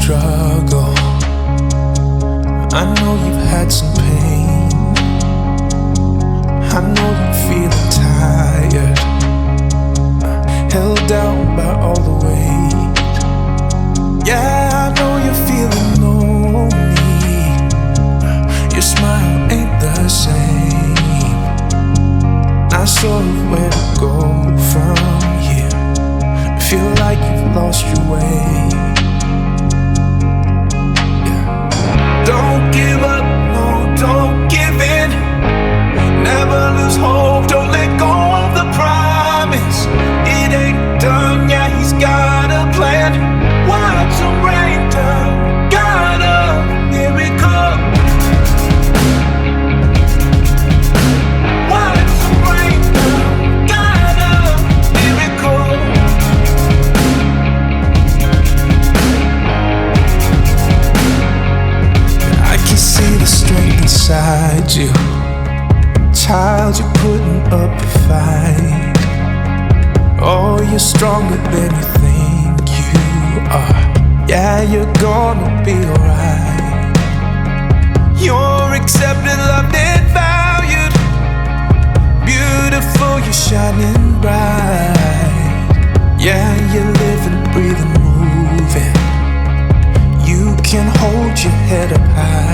struggle. I know you've had some pain. I know you're feeling tired, held down by all the weight. Yeah, I know you're feeling lonely. Your smile ain't the same. Not sure of where to go from here. Feel like you've lost your way. Don't give up, no, don't give in. Never lose hope, don't let go of the promise. It ain't done, yeah, he's got a plan. Watch him rain down, got a miracle. Watch him rain down, got a miracle. I can see the strength inside you. Child, you're putting up a fight. Oh, you're stronger than you think you are. Yeah, you're gonna be alright. You're accepted, loved, and valued. Beautiful, you're shining bright. Yeah, you're living, breathing, moving. You can hold your head up high.